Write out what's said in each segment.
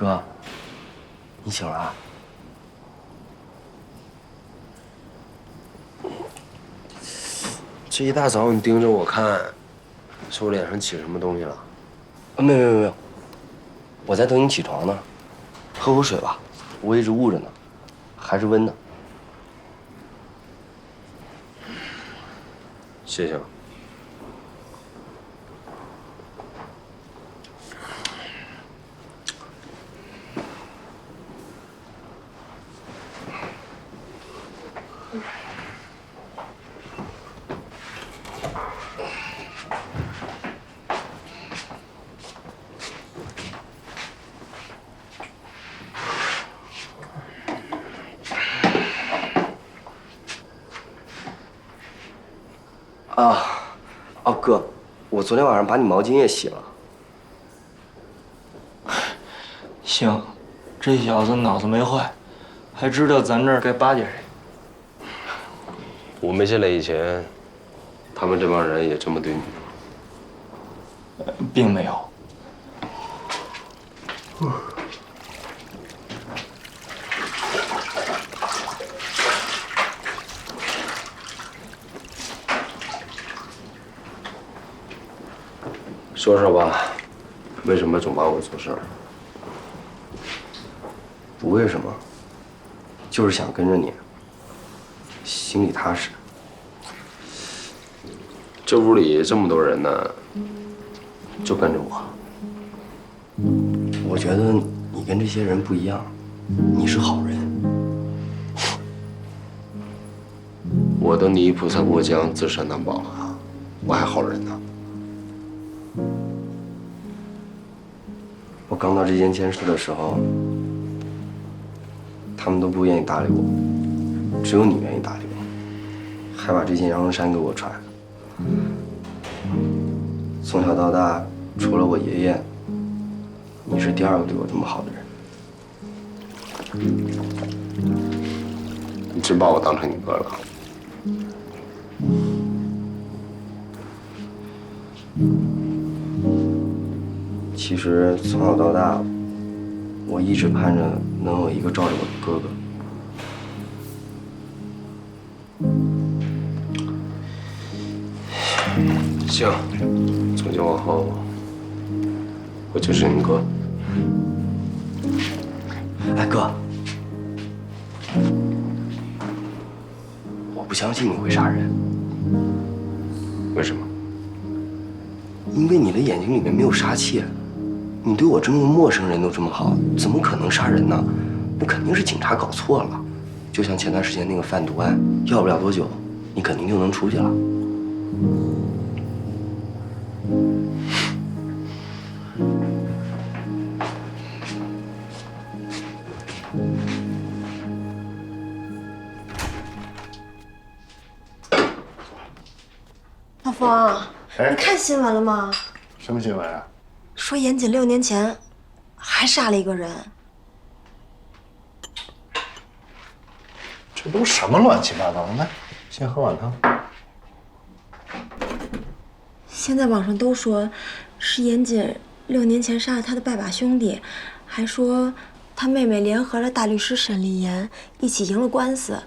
哥，你醒了？这一大早你盯着我看，是我脸上起什么东西了？没有，我在等你起床呢。喝口水吧，我一直捂着呢，还是温的。谢谢。哦，哥，我昨天晚上把你毛巾也洗了。行，这小子脑子没坏，还知道咱这儿该巴结谁。我没进来以前，他们这帮人也这么对你吗？并没有。说说吧，为什么总把我做事儿？不为什么，就是想跟着你，心里踏实。这屋里这么多人呢，就跟着我。我觉得你跟这些人不一样，你是好人。我都泥菩萨过江，自身难保了，我还好人呢。我刚到这间监室的时候，他们都不愿意搭理我，只有你愿意搭理我，还把这件羊绒衫给我穿。从小到大，除了我爷爷，你是第二个对我这么好的人。你真把我当成你哥了？其实从小到大，我一直盼着能有一个罩着我的哥哥。行，从今往后，我就是你哥。哎，哥，我不相信你会杀人。为什么？因为你的眼睛里面没有杀气。你对我这么陌生人都这么好，怎么可能杀人呢？那肯定是警察搞错了。就像前段时间那个贩毒案，要不了多久，你肯定就能出去了。老冯，你看新闻了吗？什么新闻啊？说严谨6年前还杀了一个人。这都什么乱七八糟的？来，先喝碗汤。现在网上都说是严谨6年前杀了他的拜把兄弟，还说他妹妹联合了大律师沈立言一起赢了官司。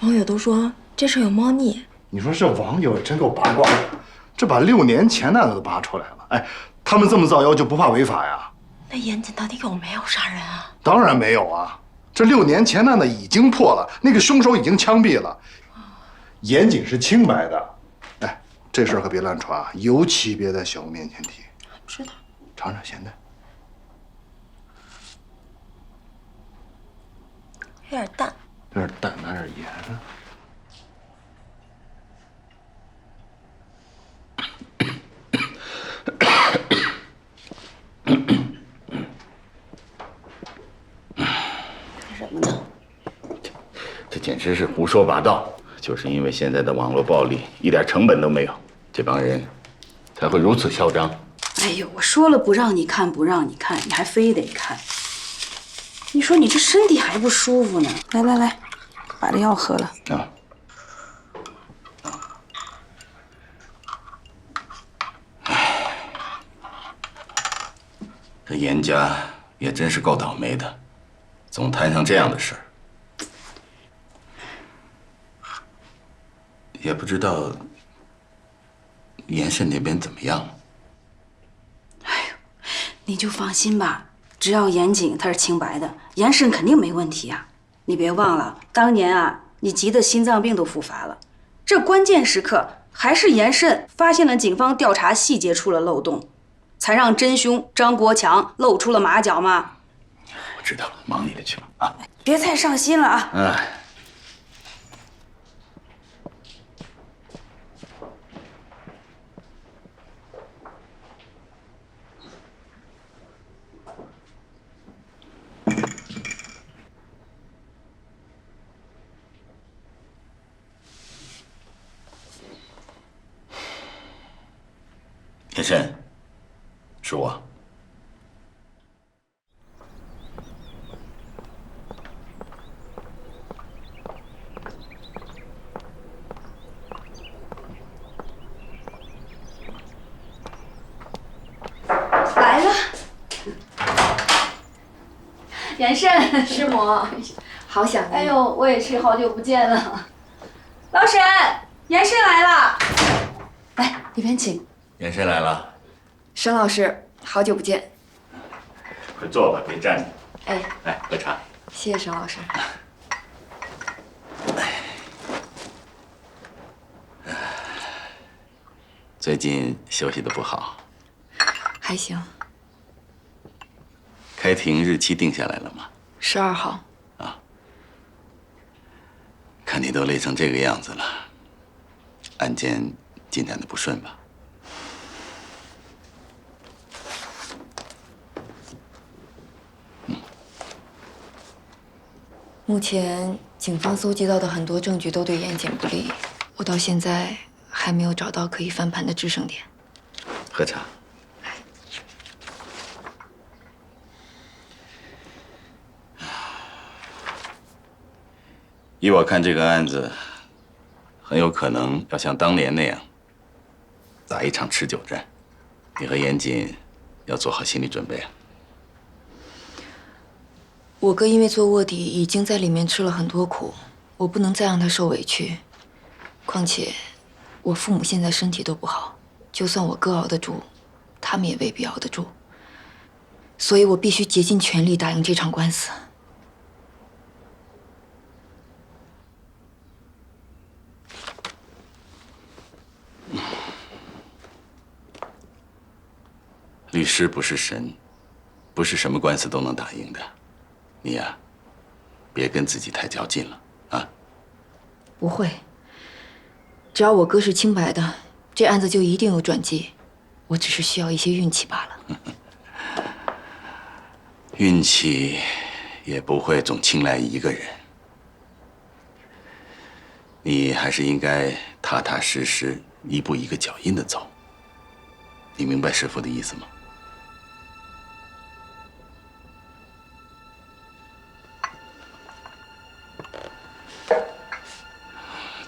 网友都说这事有猫腻。你说这网友真够八卦的，这把6年前的都扒出来了。哎，他们这么造谣就不怕违法呀？那严谨到底有没有杀人啊？当然没有啊！这6年前的已经破了，那个凶手已经枪毙了，严谨是清白的。哎，这事儿可别乱传啊，尤其别在小吴面前提。知道。尝尝咸的，有点淡。有点淡，拿点盐啊。什么呢？这简直是胡说八道！就是因为现在的网络暴力一点成本都没有，这帮人才会如此嚣张。哎呦，我说了不让你看，不让你看，你还非得看。你说你这身体还不舒服呢？来来来，把这药喝了啊。这严家也真是够倒霉的，总摊上这样的事儿。也不知道严慎那边怎么样。你就放心吧，只要严谨他是清白的，严慎肯定没问题啊。你别忘了，当年啊，你急得心脏病都复发了，这关键时刻还是严慎发现了警方调查细节出了漏洞，才让真凶张国强露出了马脚嘛。我知道了，忙你的去吧啊！别太上心了啊。哎。严慎，是我。来了，严慎师母，好想你。哎呦，我也是好久不见了。老沈，严慎来了，来里边请。严慎来了，沈老师，好久不见。快坐吧，别站着。哎，来喝茶。谢谢沈老师。最近休息的不好。还行。开庭日期定下来了吗12号。看你都累成这个样子了，案件进展的不顺吧？目前警方搜集到的很多证据都对严谨不利，我到现在还没有找到可以翻盘的制胜点。喝茶。依我看，这个案子很有可能要像当年那样打一场持久战。你和严谨要做好心理准备啊。我哥因为做卧底，已经在里面吃了很多苦，我不能再让他受委屈。况且，我父母现在身体都不好，就算我哥熬得住，他们也未必熬得住。所以我必须竭尽全力打赢这场官司。律师不是神，不是什么官司都能打赢的。你呀，别跟自己太较劲了啊！不会，只要我哥是清白的，这案子就一定有转机。我只是需要一些运气罢了。运气也不会总青睐一个人，你还是应该踏踏实实、一步一个脚印的走。你明白师傅的意思吗？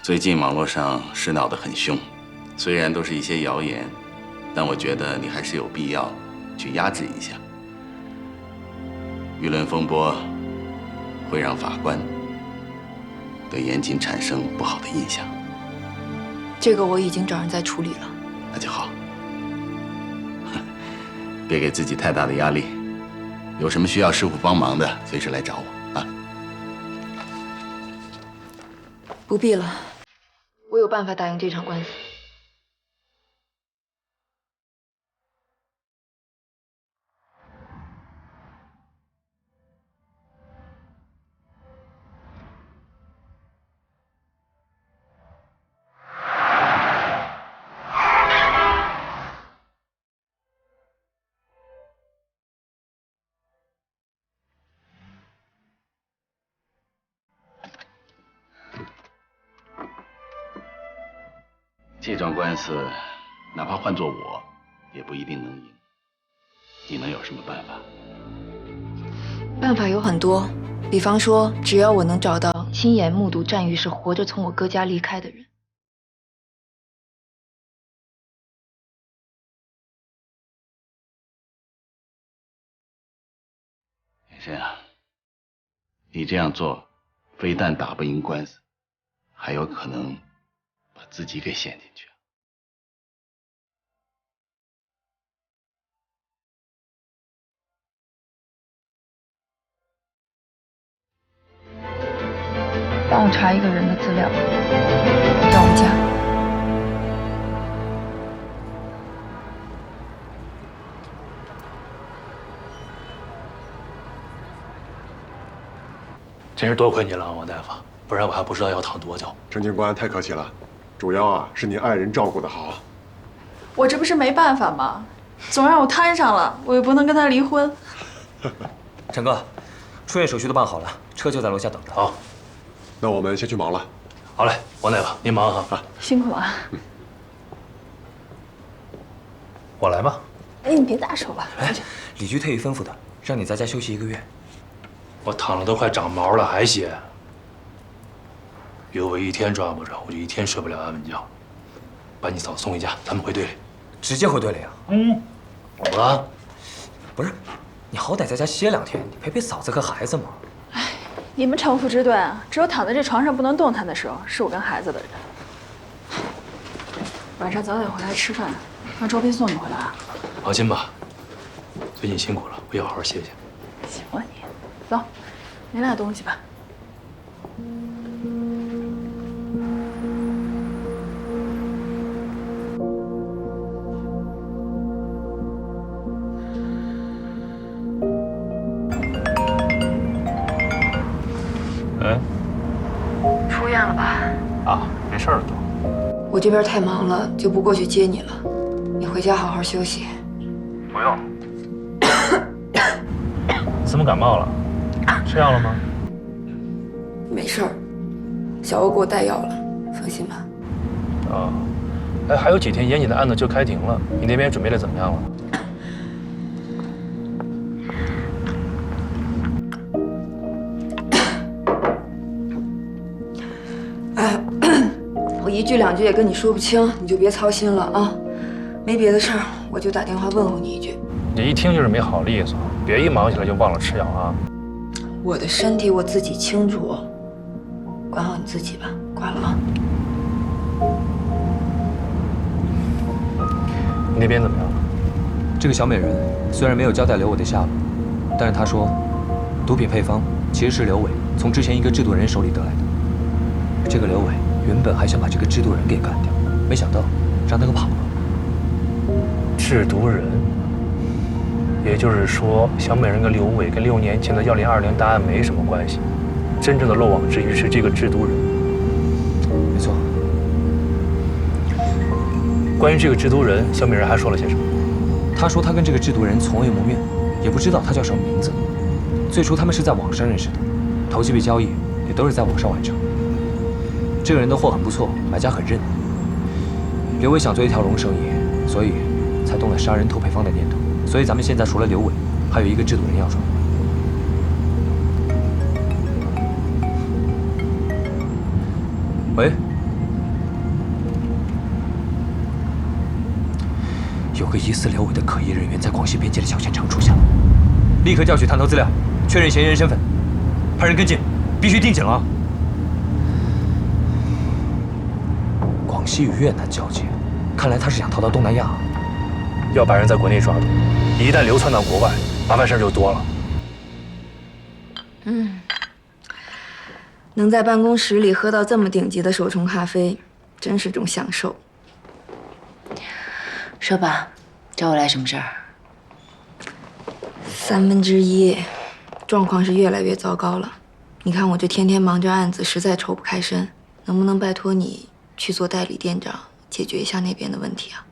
最近网络上事闹得很凶，虽然都是一些谣言，但我觉得你还是有必要去压制一下。舆论风波会让法官对严谨产生不好的印象。这个我已经找人在处理了。那就好，别给自己太大的压力。有什么需要师傅帮忙的，随时来找我啊。不必了，我有办法打赢这场官司。这桩官司，哪怕换做我，也不一定能赢。你能有什么办法？办法有很多，比方说，只要我能找到亲眼目睹战玉是活着从我哥家离开的人。深啊，你这样做，非但打不赢官司，还有可能把自己给陷进去。帮我查一个人的资料，到我家。真是多亏你了，王大夫，不然我还不知道要躺多久。陈警官太客气了，主要啊是你爱人照顾得好。我这不是没办法吗？总让我摊上了，我也不能跟他离婚。陈哥，出院手续都办好了，车就在楼下等着。好，那我们先去忙了。好嘞，王大夫，您忙哈。辛苦了。我来吧。哎，你别打手了。哎，李局特意吩咐的，让你在家休息1个月。我躺了都快长毛了，还歇？刘伟一天抓不着，我就一天睡不了安稳觉。把你嫂送回家，咱们回队里。直接回队里啊？怎么了？不是，你好歹在家歇2天，你陪陪嫂子和孩子嘛。哎，你们城府之短啊，只有躺在这床上不能动弹的时候，是我跟孩子的人。晚上早点回来吃饭，让周斌送你回来啊。放心吧，最近辛苦了，我也好好歇歇。行了你，走，拿点东西吧。哎，出院了吧？啊，没事了都。我这边太忙了，就不过去接你了。你回家好好休息。不用。怎么感冒了？吃药了吗？没事儿，小欧给我带药了，放心吧。啊，哎，还有几天严谨的案子就开庭了，你那边准备的怎么样了？哎，我1句2句也跟你说不清，你就别操心了啊。没别的事儿，我就打电话问候你一句。你一听就是没好利索，别一忙起来就忘了吃药啊。我的身体我自己清楚，管好你自己吧。挂了啊。你那边怎么样了？这个小美人虽然没有交代刘伟的下落，但是她说，毒品配方其实是刘伟从之前一个制毒人手里得来的。这个刘伟原本还想把这个制毒人给干掉，没想到让他给跑了。制毒人，也就是说，小美人跟刘伟跟6年前的1020大案没什么关系，真正的漏网之鱼是这个制毒人。没错。关于这个制毒人，小美人还说了些什么？她说她跟这个制毒人从未谋面，也不知道他叫什么名字。最初他们是在网上认识的，投机币交易也都是在网上完成。这个人的货很不错，买家很认。刘伟想做一条龙生意，所以才动了杀人偷配方的念头。所以咱们现在除了刘伟，还有一个制毒人要抓。喂，有个疑似刘伟的可疑人员在广西边界的小县城出现了，立刻调取探头资料，确认嫌疑人身份，派人跟进，必须定警啊！广西与越南交界，看来他是想逃到东南亚。要把人在国内抓住，一旦流窜到国外，麻烦事就多了。能在办公室里喝到这么顶级的手冲咖啡，真是种享受。说吧，找我来什么事儿1/3，状况是越来越糟糕了。你看我这天天忙着案子，实在抽不开身，能不能拜托你去做代理店长，解决一下那边的问题啊？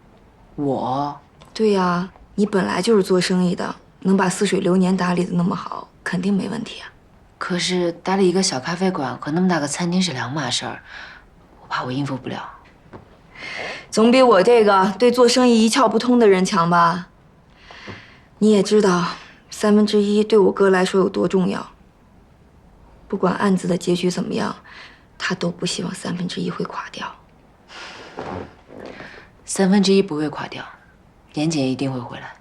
我？对呀，你本来就是做生意的，能把似水流年打理的那么好，肯定没问题啊。可是打理一个小咖啡馆和那么大个餐厅是2码事儿，我怕我应付不了。总比我这个对做生意一窍不通的人强吧？你也知道，1/3对我哥来说有多重要。不管案子的结局怎么样，他都不希望1/3会垮掉。1/3不会垮掉，严谨一定会回来。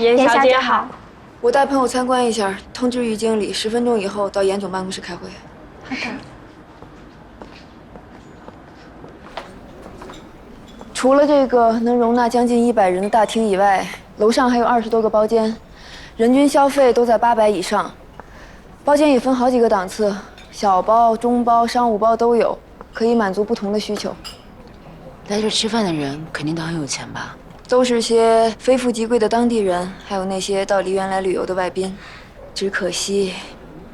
严小姐好。我带朋友参观一下，通知于经理10分钟以后到严总办公室开会。好的。除了这个能容纳将近100人的大厅以外，楼上还有20多个包间，人均消费都在800以上。包间也分好几个档次，小包、中包、商务包都有，可以满足不同的需求。来这吃饭的人肯定都很有钱吧？都是些非富即贵的当地人，还有那些到梨园来旅游的外宾。只可惜，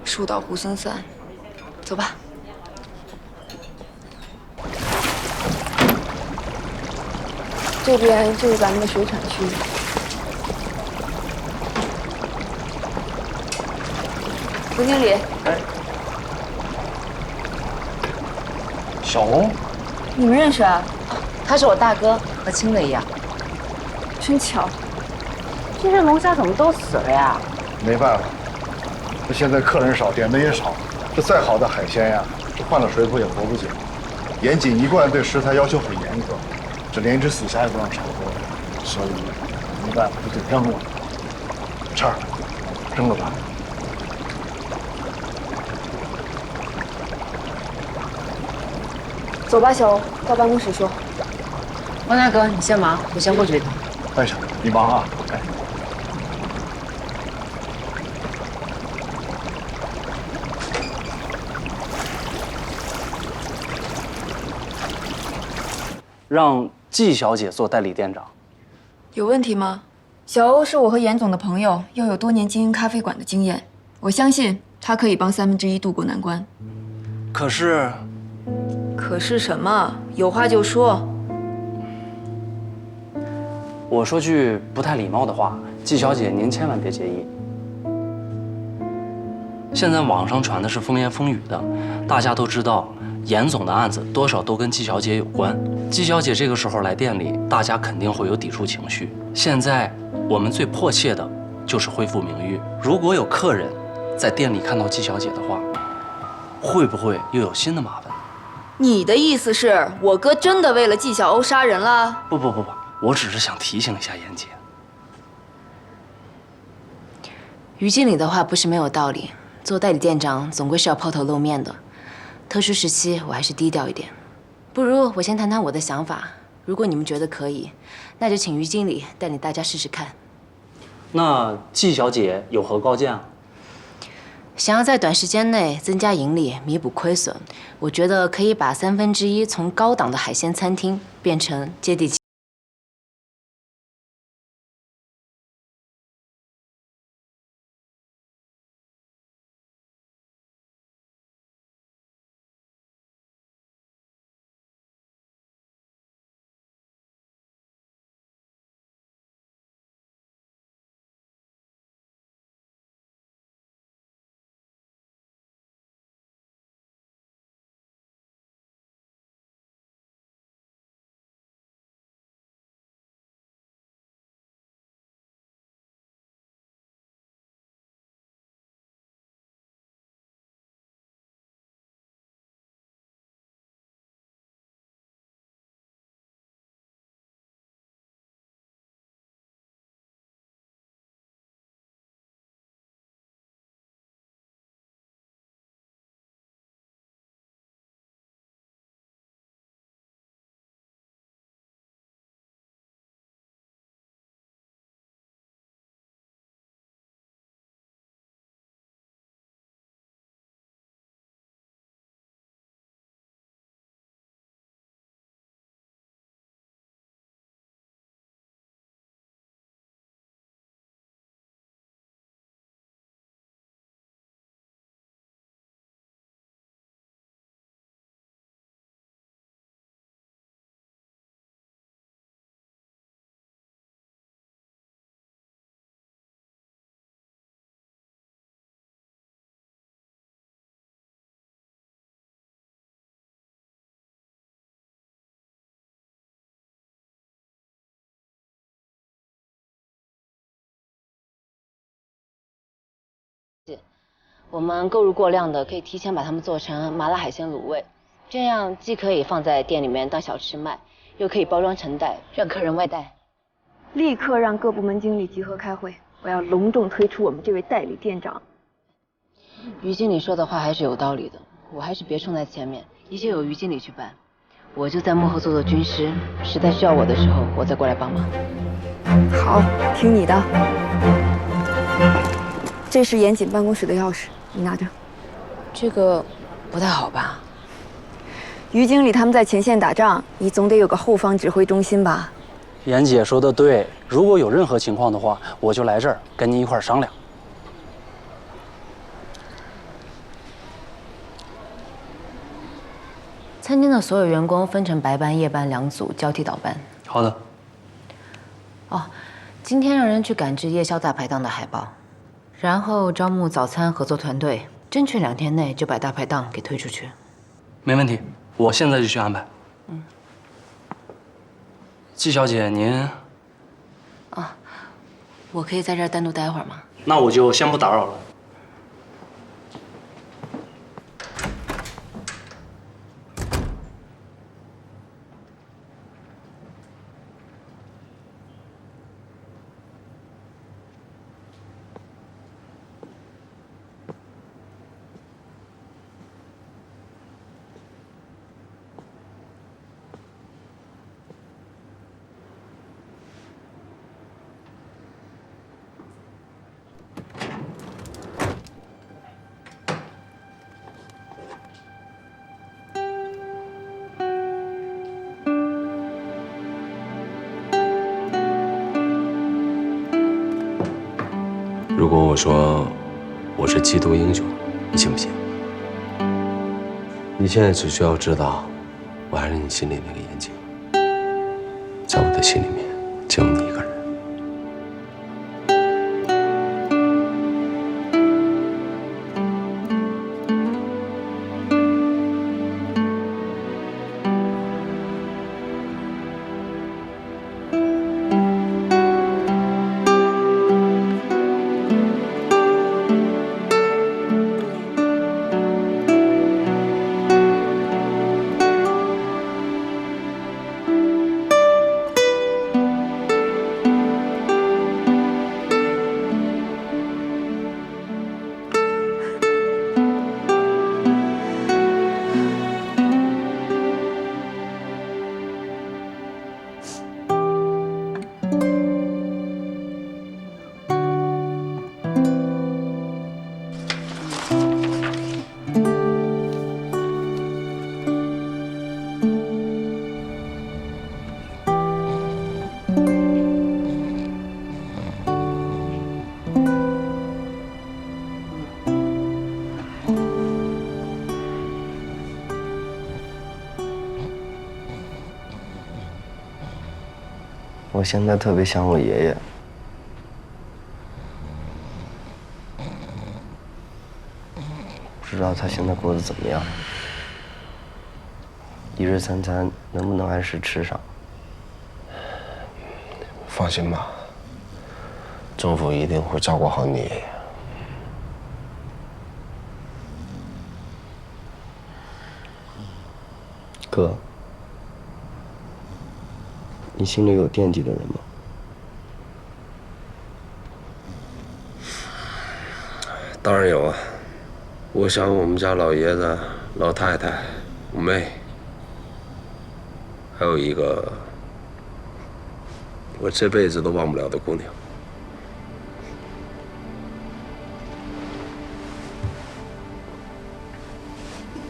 树倒猢狲散。走吧。这边就是咱们的水产区。吴经理，哎，小红，你们认识啊？他是我大哥，和亲的一样。真巧。这些龙虾怎么都死了呀？没办法，这现在客人少，点的也少，这再好的海鲜呀，这换了水土也活不久。严谨一贯对食材要求很严格，这连一只死虾也不让炒过，所以没办法就得扔了。晨儿，扔了吧。走吧，小欧，到办公室说。王大哥，你先忙，我先过去一趟。哎，你忙啊！哎。让季小姐做代理店长，有问题吗？小欧是我和严总的朋友，又有多年经营咖啡馆的经验，我相信他可以帮1/3渡过难关。可是什么？有话就说。我说句不太礼貌的话，季小姐您千万别介意。现在网上传的是风言风语的，大家都知道严总的案子多少都跟季小姐有关。季小姐这个时候来店里，大家肯定会有抵触情绪。现在我们最迫切的就是恢复名誉。如果有客人在店里看到季小姐的话，会不会又有新的麻烦？你的意思是我哥真的为了季小欧杀人了？不，我只是想提醒一下严姐。于经理的话不是没有道理，做代理店长总归是要抛头露面的。特殊时期，我还是低调一点。不如我先谈谈我的想法，如果你们觉得可以，那就请于经理带领大家试试看。那季小姐有何高见啊？想要在短时间内增加盈利，弥补亏损，我觉得可以把1/3从高档的海鲜餐厅变成接地气。我们购入过量的，可以提前把它们做成麻辣海鲜卤味，这样既可以放在店里面当小吃卖，又可以包装成袋让客人外带。立刻让各部门经理集合开会，我要隆重推出我们这位代理店长。于经理说的话还是有道理的，我还是别冲在前面，一切由于经理去办，我就在幕后做做军师，实在需要我的时候，我再过来帮忙。好，听你的。这是严谨办公室的钥匙，你拿着。这个不太好吧？于经理他们在前线打仗，你总得有个后方指挥中心吧？严姐说的对，如果有任何情况的话，我就来这儿跟您一块儿商量。餐厅的所有员工分成白班、夜班2组，交替倒班。好的。哦，今天让人去赶制夜宵大排档的海报，然后招募早餐合作团队，争取2天内就把大排档给推出去。没问题，我现在就去安排。季小姐，您……我可以在这儿单独待会儿吗？那我就先不打扰了。如果我说我是缉毒英雄，你信不信？你现在只需要知道，我还是你心里那个严谨，在我的心里面只有你一个人。我现在特别想我爷爷。不知道他现在过得怎么样，一日三餐能不能按时吃上？放心吧，政府一定会照顾好你爷爷。哥，你心里有惦记的人吗？当然有啊，我想我们家老爷子、老太太、我妹，还有一个我这辈子都忘不了的姑娘。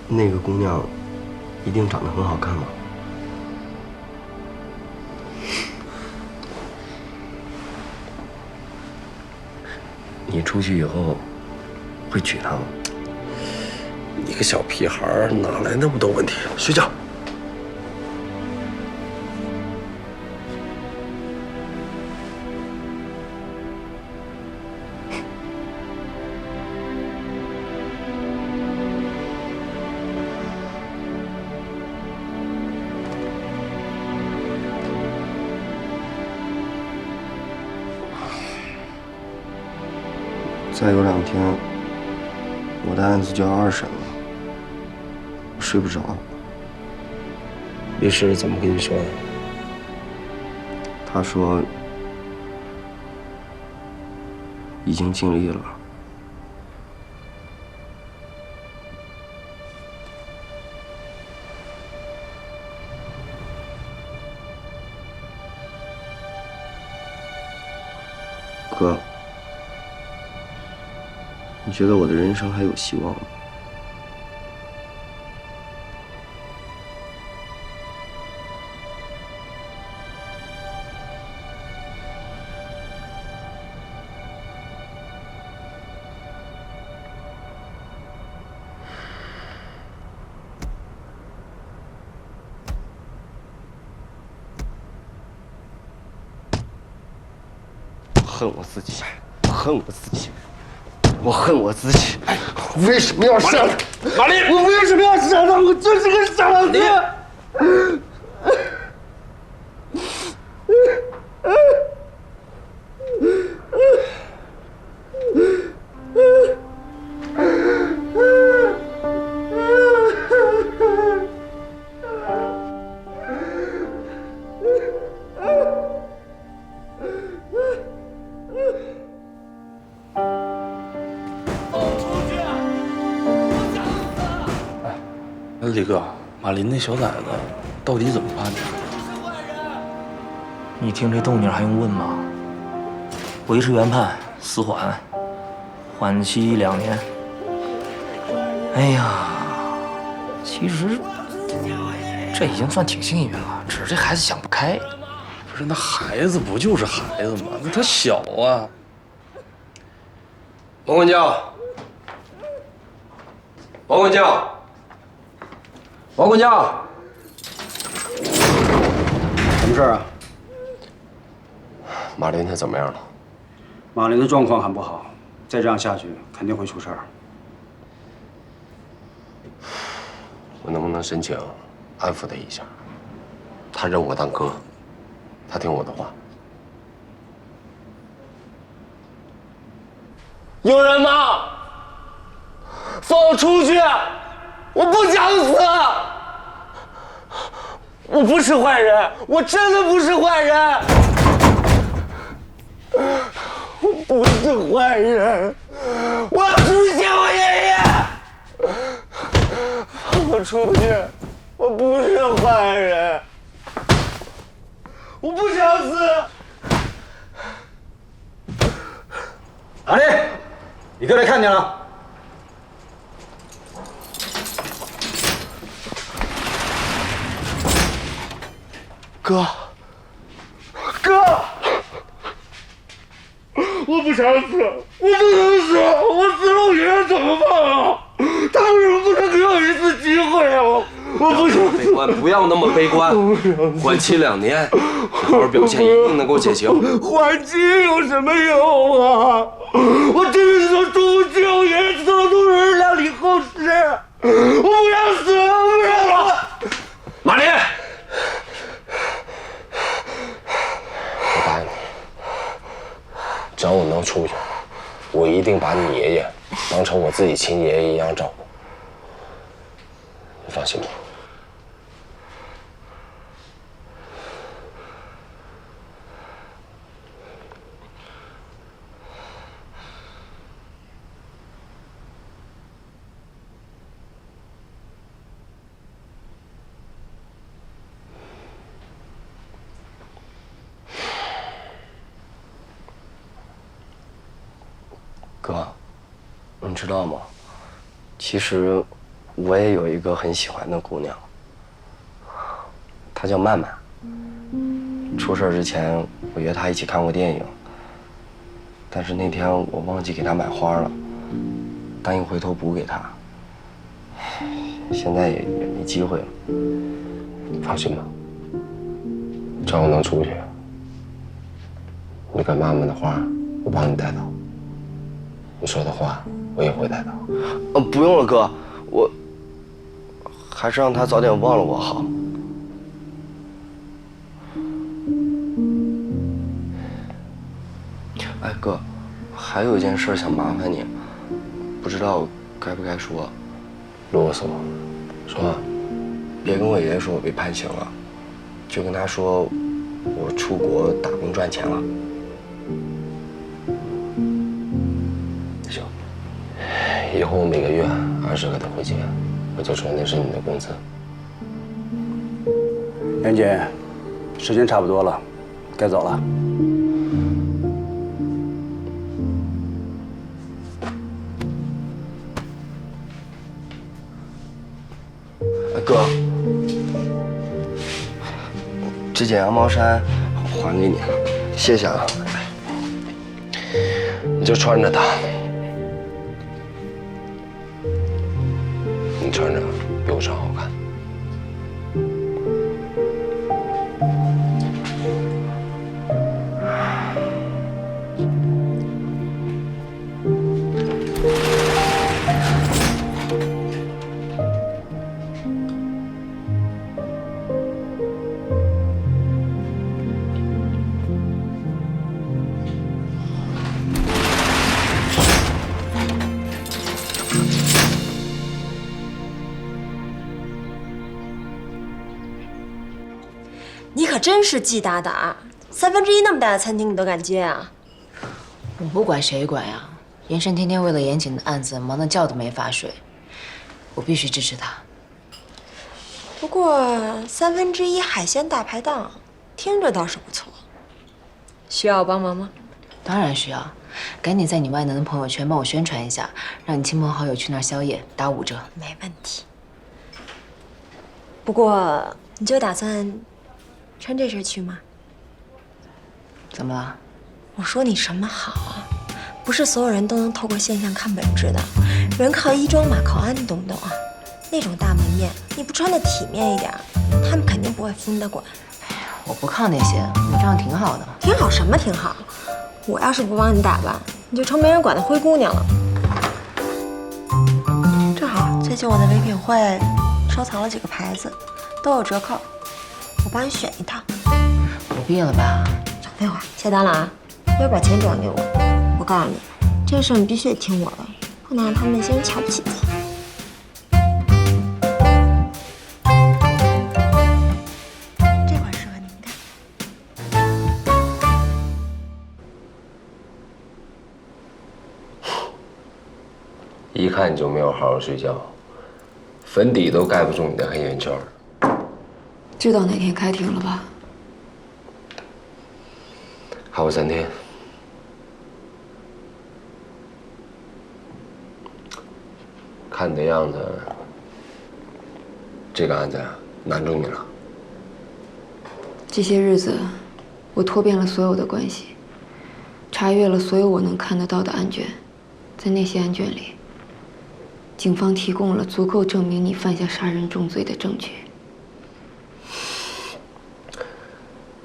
那个姑娘一定长得很好看吗？你出去以后会娶她吗？你个小屁孩儿，哪来那么多问题？睡觉。再有2天，我的案子就要2审了，我睡不着。律师怎么跟你说的？他说，已经尽力了。哥，你觉得我的人生还有希望吗？恨我自己，恨我自己，我恨我自己。为什么要杀他？马丽，我为什么要杀他？我就是个傻子。李哥，马林那小崽子到底怎么办呢？你听这动静还用问吗？维持原判，死缓，缓期2年。哎呀，其实这已经算挺幸运了，只是这孩子想不开。不是，那孩子不就是孩子吗？那他小啊。王管教，王管教。王管教，什么事儿啊？马林他怎么样了？马林的状况很不好，再这样下去肯定会出事儿。我能不能申请安抚他一下？他认我当哥，他听我的话。有人吗？放我出去！我不想死！我不是坏人，我真的不是坏人！我不是坏人，我要出去见我爷爷！放我出去！我不是坏人，我不想死！阿丽，你哥来看见了。哥，哥，我不想死，我不能死，我死了我爷爷怎么办啊？他为什么不能给我一次机会啊？我不想悲观，不要那么悲观。缓期2年，好好表现，一定能够减刑。缓期有什么用啊？我这辈子都出不去，我爷爷死了都是料理后事。我不想死，我不想死。马林。我答应你，只要我能出去，我一定把你爷爷当成我自己亲爷爷一样照顾。你放心吧。哥，你知道吗？其实我也有一个很喜欢的姑娘，她叫曼曼。出事之前，我约她一起看过电影，但是那天我忘记给她买花了，答应回头补给她。现在也没机会了。放心吧，只要我能出去，你给曼曼的花，我帮你带到。你说的话，我也会带到。不用了，哥，我还是让他早点忘了我好。哎，哥，还有一件事想麻烦你，不知道该不该说。啰嗦，说。别跟我爷爷说我被判刑了，就跟他说我出国打工赚钱了。以后我每个月20给他汇结，我就说那是你的工资。严姐，时间差不多了，该走了。哥，这件羊毛衫还给你了，谢谢啊。你就穿着它，你穿着比我穿好看。你可真是季大胆，1/3那么大的餐厅你都敢接啊？我不管谁管呀，严胜天天为了严谨的案子忙得觉都没法睡，我必须支持他。不过1/3海鲜大排档，听着倒是不错。需要我帮忙吗？当然需要，赶紧在你万能的朋友圈帮我宣传一下，让你亲朋好友去那儿宵夜，打5折。没问题。不过你就打算穿这身去吗？怎么了？我说你什么好啊？不是所有人都能透过现象看本质的，人靠衣装马靠鞍，你懂不懂啊？那种大门面，你不穿的体面一点，他们肯定不会服你的管。我不靠那些，你这样挺好的。挺好什么挺好？我要是不帮你打扮，你就成没人管的灰姑娘了。正好最近我的唯品会收藏了几个牌子，都有折扣，我帮你选一套。不必了吧？少废话，下单了啊！要把钱转给我。我告诉你，这事你必须得听我的，不能让他们那些人瞧不起自己。这款适合你，你看。一看你就没有好好睡觉，粉底都盖不住你的黑眼圈。知道哪天开庭了吧？还有3天。看你的样子，这个案子难住你了。这些日子，我拖遍了所有的关系，查阅了所有我能看得到的案卷，在那些案卷里，警方提供了足够证明你犯下杀人重罪的证据。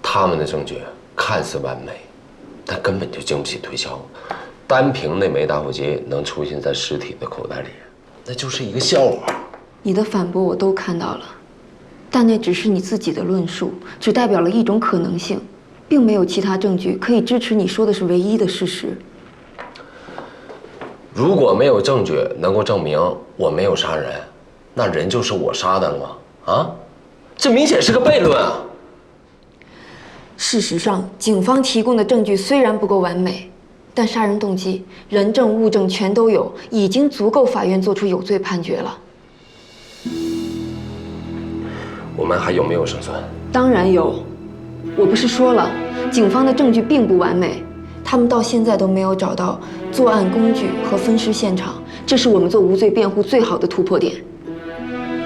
他们的证据看似完美，但根本就经不起推敲。单凭那枚打火机能出现在尸体的口袋里，那就是一个笑话。你的反驳我都看到了，但那只是你自己的论述，只代表了一种可能性，并没有其他证据可以支持你说的是唯一的事实。如果没有证据能够证明我没有杀人，那人就是我杀的了吗？啊，这明显是个悖论啊！事实上，警方提供的证据虽然不够完美，但杀人动机、人证物证全都有，已经足够法院做出有罪判决了。我们还有没有胜算？当然有，我不是说了，警方的证据并不完美，他们到现在都没有找到作案工具和分尸现场，这是我们做无罪辩护最好的突破点。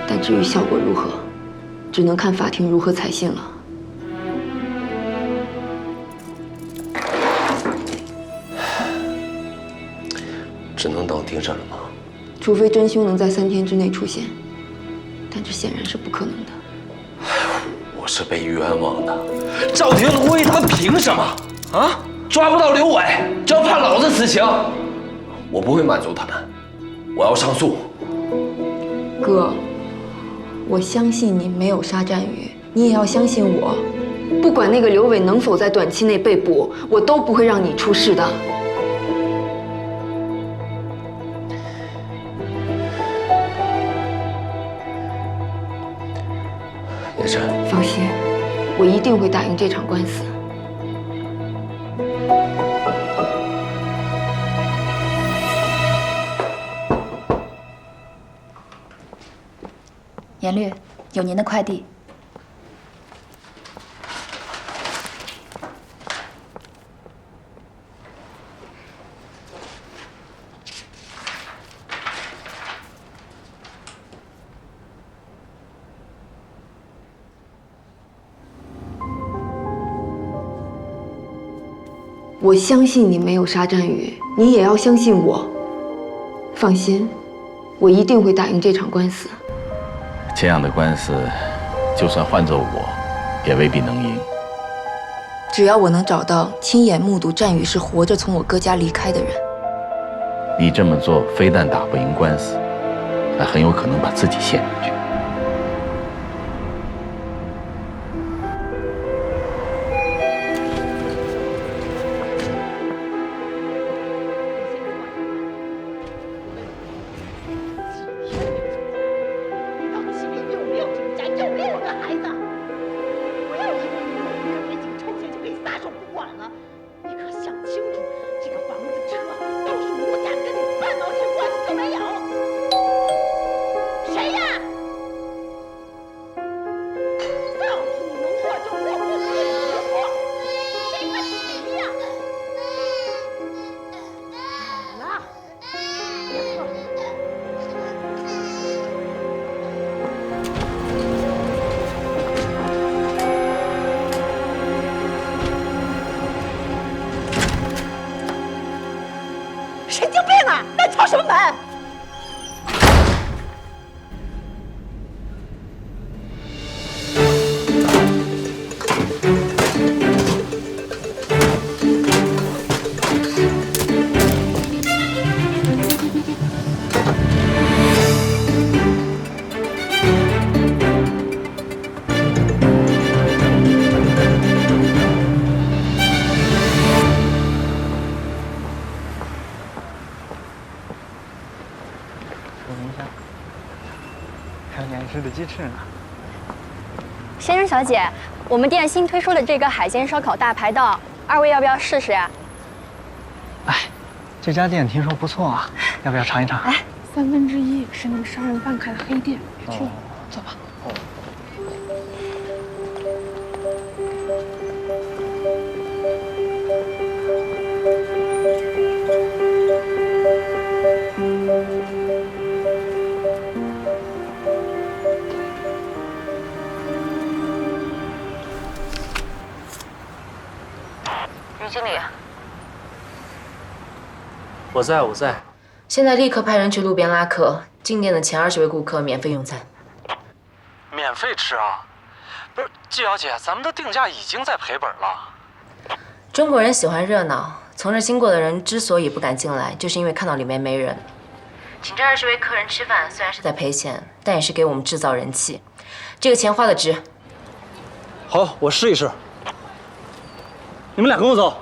但至于效果如何，只能看法庭如何采信了。只能等庭审了吗？除非真凶能在3天之内出现，但这显然是不可能的。我是被冤枉的，赵廷、卢威他们凭什么啊？抓不到刘伟就要判老子死刑？我不会满足他们，我要上诉。哥，我相信你没有杀战宇，你也要相信我。不管那个刘伟能否在短期内被捕，我都不会让你出事的。叶晨，放心，我一定会打赢这场官司。严律，有您的快递。我相信你没有杀战宇，你也要相信我。放心，我一定会打赢这场官司。这样的官司，就算换做我，也未必能赢。只要我能找到亲眼目睹战宇是活着从我哥家离开的人，你这么做非但打不赢官司，还很有可能把自己陷进去。神经病啊！在敲什么门？的鸡翅呢？先生小姐，我们店新推出的这个海鲜烧烤大排档，二位要不要试试呀？这家店听说不错啊，要不要尝一尝？哎，1/3是那个杀人犯开的黑店，别去了，走吧。于经理，我在。现在立刻派人去路边拉客，进店的前20位顾客免费用餐。免费吃啊？不是，季小姐，咱们的定价已经在赔本了。中国人喜欢热闹，从这经过的人之所以不敢进来，就是因为看到里面没人。请这20位客人吃饭，虽然是在赔钱，但也是给我们制造人气。这个钱花得值。好，我试一试。你们俩跟我走。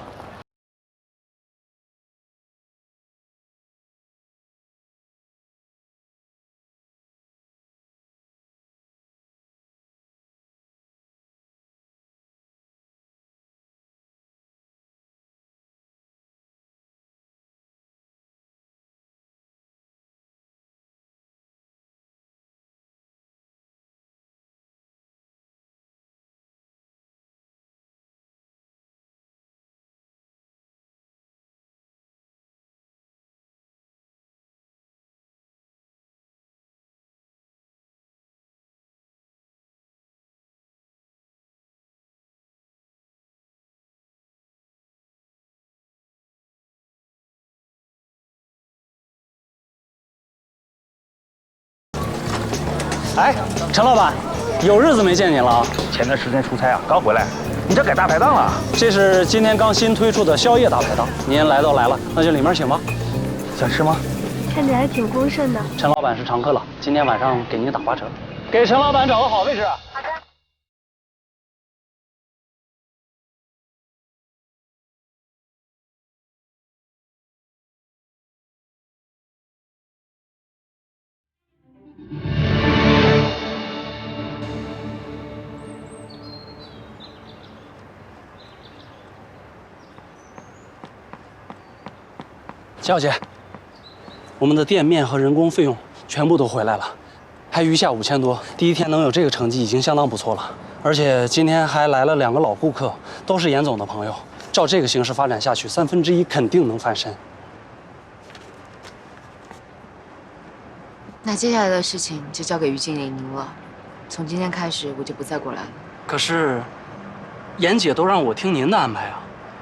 哎，陈老板，有日子没见你了啊！前段时间出差啊，刚回来。你这改大排档了？这是今天刚新推出的宵夜大排档，您来都来了，那就里面请吧。想吃吗？看着还挺丰盛的。陈老板是常客了，今天晚上给您打8折，给陈老板找个好位置。好的。小姐，我们的店面和人工费用全部都回来了，还余下5000多，第一天能有这个成绩已经相当不错了。而且今天还来了2个老顾客，都是严总的朋友。照这个形势发展下去，1/3肯定能翻身。那接下来的事情就交给于经理您了。从今天开始，我就不再过来了。可是，严姐都让我听您的安排啊。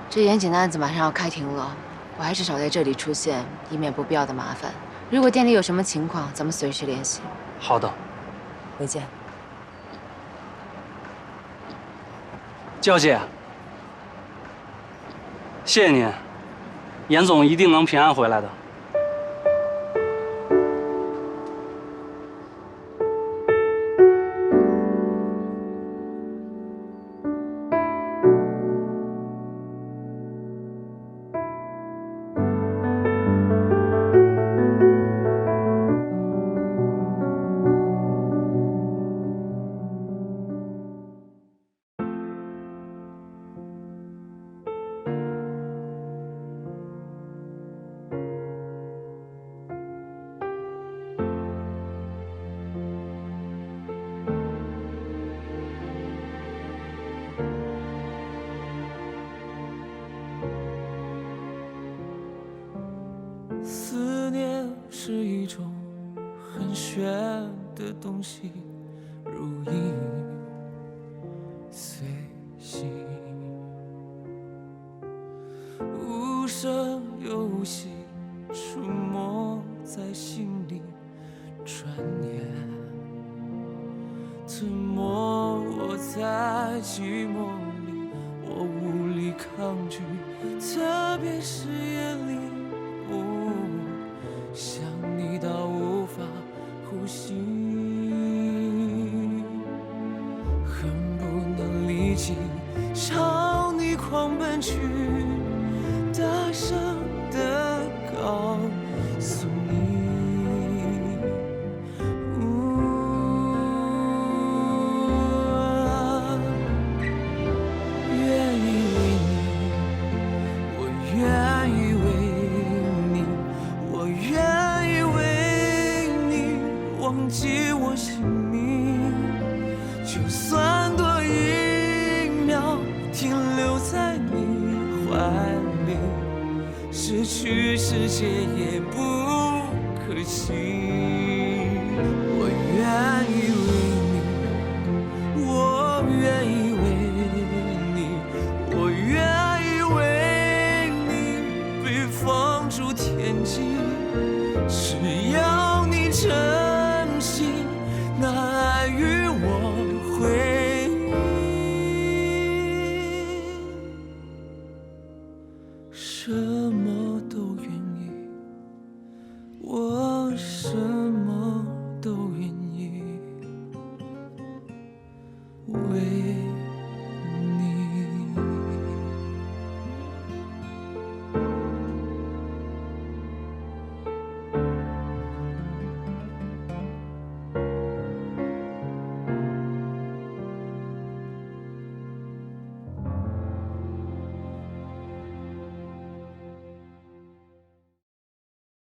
这严谨的案子马上要开庭了，我还是少在这里出现，以免不必要的麻烦。如果店里有什么情况，咱们随时联系。好的，回见。娇姐，谢谢您，严总一定能平安回来的。思念是一种很玄的东西，如影随形，无声又无息，出没在心里，转眼吞没我在寂寞里，我无力抗拒，特别是夜里。想你到无法呼吸，恨不能立即朝你狂奔去，大声地告诉你，愿意为你，我愿意为你，我愿意为你忘记我姓名，就算多1秒停留在你怀里，失去世界也不可惜。我愿意为你，我愿意为你，我愿意为你被放逐天际，只要你真心，那爱与我会